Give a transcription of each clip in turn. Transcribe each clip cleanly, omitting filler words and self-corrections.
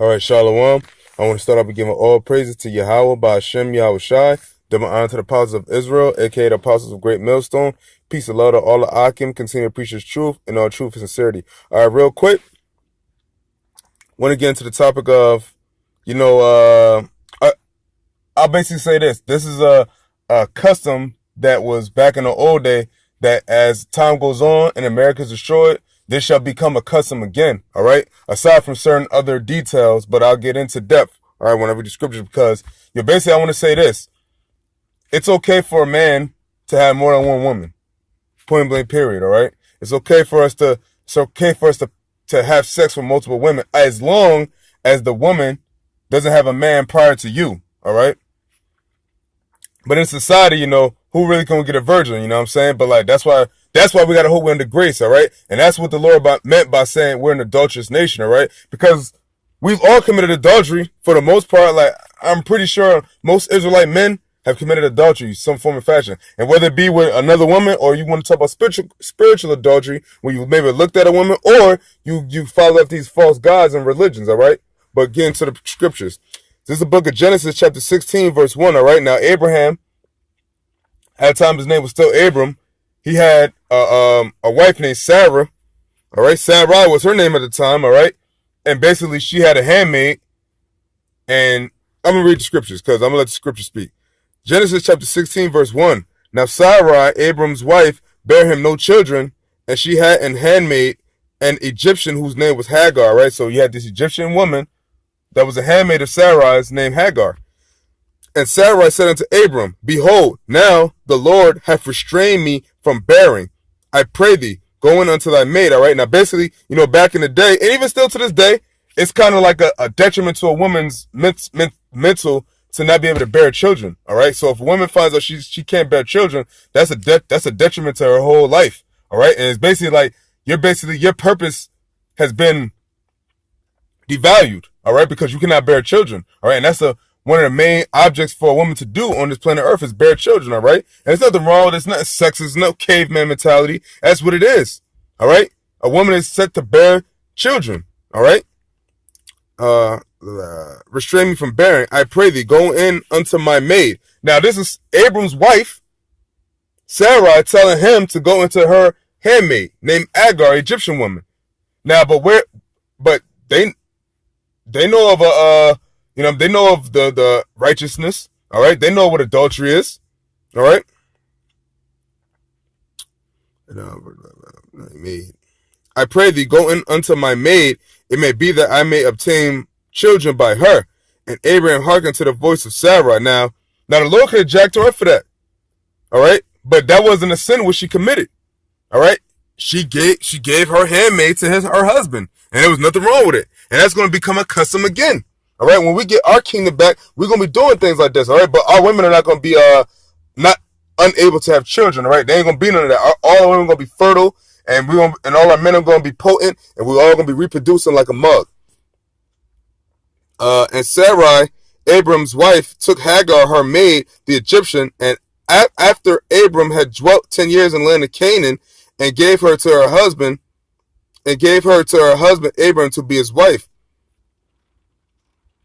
All right, Shalom. I want to start off by giving all praises to Yahweh by Hashem Yahweh Shai. Double honor to the apostles of Israel, aka the apostles of Great Millstone. Peace and love to all the Akim. Continue to preach His truth and all truth and sincerity. All right, real quick. Want to get into the topic of, I'll basically say this. This is a custom that was back in the old day that as time goes on and America is destroyed, this shall become a custom again, all right? Aside from certain other details, but I'll get into depth, all right, when I read the scriptures, because basically I want to say this. It's okay for a man to have more than one woman, point blank period, all right? It's okay for us to have sex with multiple women as long as the woman doesn't have a man prior to you, all right? But in society, who really gonna get a virgin, you know what I'm saying? But like, that's why we gotta hope we're under grace, all right? And that's what the Lord meant by saying we're an adulterous nation, all right? Because we've all committed adultery for the most part. Like, I'm pretty sure most Israelite men have committed adultery, some form of fashion. And whether it be with another woman, or you want to talk about spiritual adultery, where you maybe looked at a woman, or you follow up these false gods and religions, all right? But get into the scriptures. This is the book of Genesis, chapter 16, verse 1, all right? Now, Abraham, at the time his name was still Abram, he had a wife named Sarah, all right? Sarai was her name at the time, all right? And basically, she had a handmaid, and I'm going to read the scriptures, because I'm going to let the scripture speak. Genesis chapter 16, verse 1. Now Sarai, Abram's wife, bare him no children, and she had an handmaid, an Egyptian whose name was Hagar, right? So you had this Egyptian woman that was a handmaid of Sarai's named Hagar. And Sarai said unto Abram, Behold, now the Lord hath restrained me from bearing. I pray thee, go in unto thy maid, all right? Now basically, back in the day, and even still to this day, it's kind of like a detriment to a woman's mental to not be able to bear children, all right? So if a woman finds out she can't bear children, that's a detriment to her whole life, all right? And it's basically like your purpose has been devalued, all right? Because you cannot bear children, all right? And that's one of the main objects for a woman to do on this planet Earth is bear children, all right? And there's nothing wrong with it. It's not sexist. It's no caveman mentality. That's what it is, all right? A woman is set to bear children, all right? Restrain me from bearing. I pray thee, go in unto my maid. Now, this is Abram's wife, Sarai, telling him to go into her handmaid named Hagar, Egyptian woman. Now, but they know of they know of the righteousness, all right? They know what adultery is, all right? I pray thee, go in unto my maid. It may be that I may obtain children by her. And Abraham hearkened to the voice of Sarah. Now the Lord could have jacked her up for that, all right? But that wasn't a sin which she committed, all right? She gave her handmaid to her husband, and there was nothing wrong with it. And that's going to become a custom again. All right, when we get our kingdom back, we're going to be doing things like this, all right? But our women are not going to be not unable to have children, all right? They ain't going to be none of that. All our women are going to be fertile, and all our men are going to be potent, and we're all going to be reproducing like a mug. And Sarai, Abram's wife, took Hagar, her maid, the Egyptian, and after Abram had dwelt 10 years in the land of Canaan, and gave her to her husband Abram to be his wife.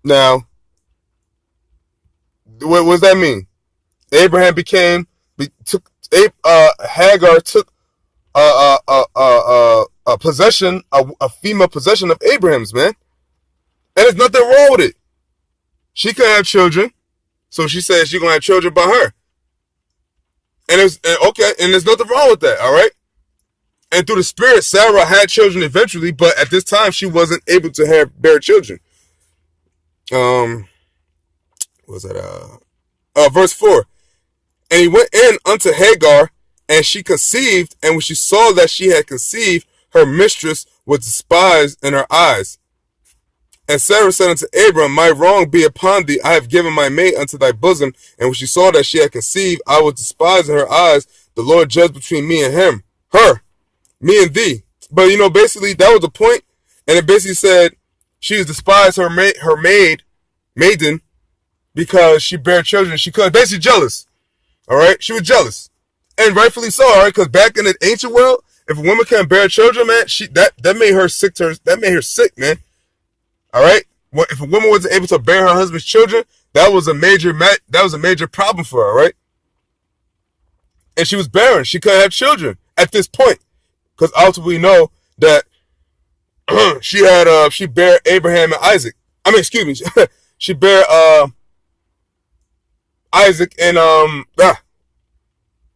Now, what does that mean? Abraham Hagar took a possession, a female possession of Abraham's, man. And there's nothing wrong with it. She could have children, so she says she's gonna have children by her. And there's nothing wrong with that, all right? And through the spirit, Sarah had children eventually, but at this time she wasn't able to bear children. Verse 4. And he went in unto Hagar, and she conceived, and when she saw that she had conceived, her mistress was despised in her eyes. And Sarah said unto Abram, My wrong be upon thee. I have given my maid unto thy bosom. And when she saw that she had conceived, I was despised in her eyes. The Lord judged between me and me and thee. But basically that was the point. And it basically said she was despised her maiden because she bare children. She could basically jealous. All right, she was jealous, and rightfully so. All right, because back in the ancient world, if a woman can't bear children, man, that made her sick. That made her sick, man. All right, if a woman wasn't able to bear her husband's children, that was a major problem for her, right? And she was barren. She couldn't have children at this point, because ultimately we know that she bare Abraham and Isaac. I mean, excuse me, she bare Isaac and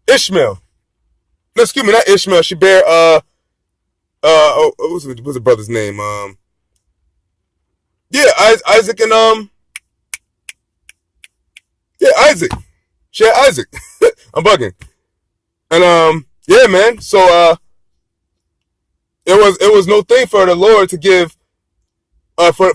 Ishmael. No, excuse me, not Ishmael. She bare what's the brother's name? Yeah, Isaac and yeah, Isaac. She had Isaac. I'm bugging. And yeah, man. So it was no thing for the Lord to give for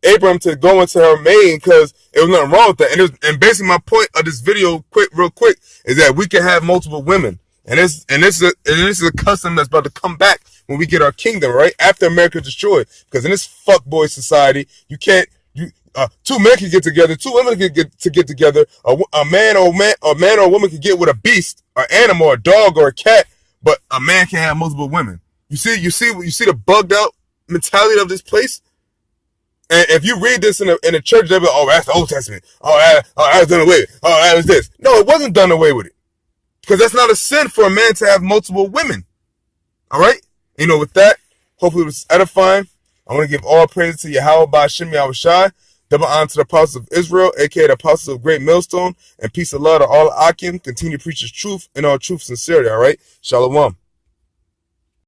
Abram to go into her maid, because it was nothing wrong with that. And basically my point of this video, real quick, is that we can have multiple women, and this is a custom that's about to come back when we get our kingdom, right after America destroyed. Because in this fuckboy society, two men can get together, two women can get together, a man or a woman can get with a beast, an animal, a dog or a cat, but a man can't have multiple women. You see the bugged out mentality of this place. And if you read this in a church, they'll be like, oh, that's the Old Testament. Oh, that was done away with. Oh, that was this. No, it wasn't done away with it. Because that's not a sin for a man to have multiple women. All right? You know, with that, hopefully it was edifying. I want to give all praise to Yahweh Ba'Shem Yahushai. Double honor to the apostles of Israel, a.k.a. the apostles of Great Millstone. And peace and love to all Akim. Continue to preach his truth in all truth and sincerity. All right? Shalom.